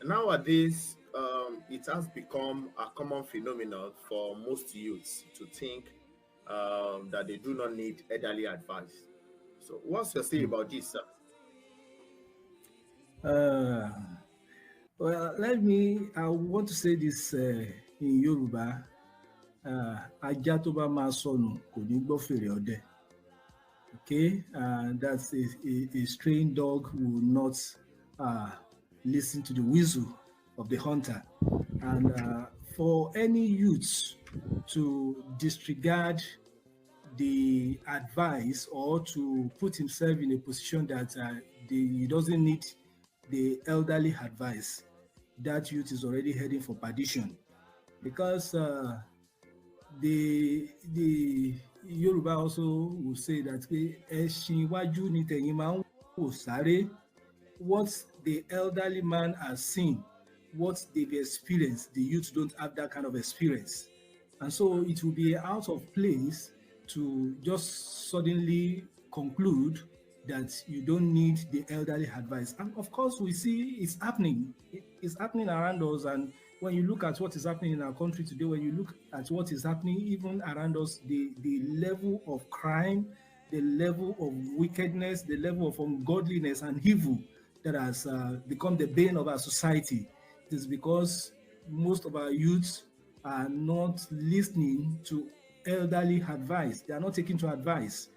nowadays, it has become a common phenomenon for most youths to think that they do not need elderly advice. So, what's your say about this, sir? Uh, well, I want to say this in Yoruba. Ajá tó bá máa sọnù kò ní gbọ́ fèrè ọdẹ. Okay, that's a strained dog will not listen to the whistle of the hunter. And for any youth to disregard the advice or to put himself in a position that he doesn't need the elderly advice, that youth is already heading for perdition. Because the Yoruba also will say that ẹṣin iwájú ni tẹ̀yìn máa ń wò sáré. What the elderly man has seen, what they've experienced, the youth don't have that kind of experience. And so it will be out of place to just suddenly conclude that you don't need the elderly advice. And of course, we see it's happening. It's happening around us. And when you look at what is happening in our country today, when you look at what is happening even around us, the level of crime, the level of wickedness, the level of ungodliness and evil that has become the bane of our society, it is because most of our youths are not listening to elderly advice. They are not taking to advice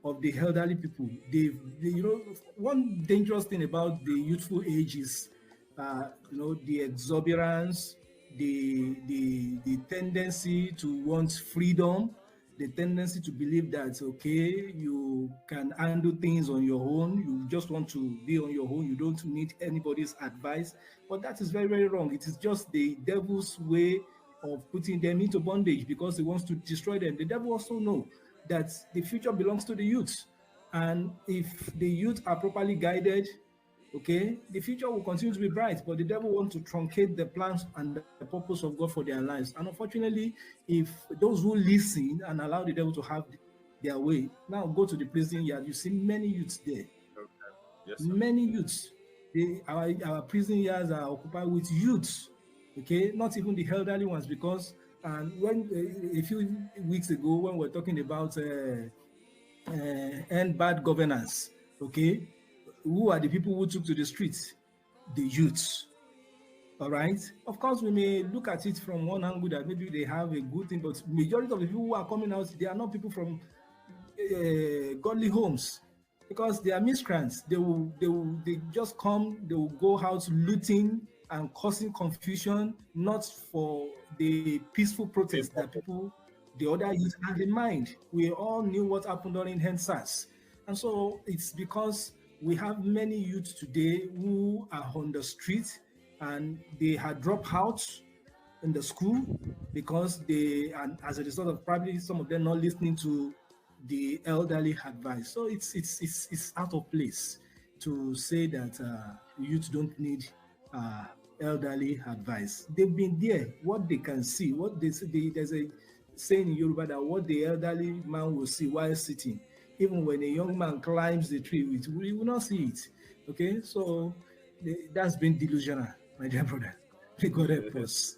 of the elderly people. One dangerous thing about the youthful age is, the exuberance, the tendency to want freedom, the tendency to believe that, okay, you can handle things on your own. You just want to be on your own. You don't need anybody's advice. But that is very, very wrong. It is just the devil's way of putting them into bondage because he wants to destroy them. The devil also knows that the future belongs to the youth. And if the youth are properly guided, okay, the future will continue to be bright, but the devil wants to truncate the plans and the purpose of God for their lives. And unfortunately, if those who listen and allow the devil to have their way, now go to the prison yard, you see many youths there. Okay. Yes, many youths. Our prison yards are occupied with youths, okay, not even the elderly ones, because when a few weeks ago, when we're talking about end bad governance, okay, who are the people who took to the streets? The youths. All right. Of course, we may look at it from one angle that maybe they have a good thing, but majority of the people who are coming out, they are not people from godly homes, because they are miscreants. They just come. They will go out looting and causing confusion, not for the peaceful protest that people, the other youth, had in mind. We all knew what happened during HENSAS, and so it's because we have many youths today who are on the street and they had dropped out in the school because and as a result of probably some of them not listening to the elderly advice. So it's out of place to say that youth don't need elderly advice. They've been there. What they can see, what they see, there's a saying in Yoruba that what the elderly man will see while sitting, even when a young man climbs the tree, we will not see it. Okay, so that's been delusional, my dear brother. May God help us.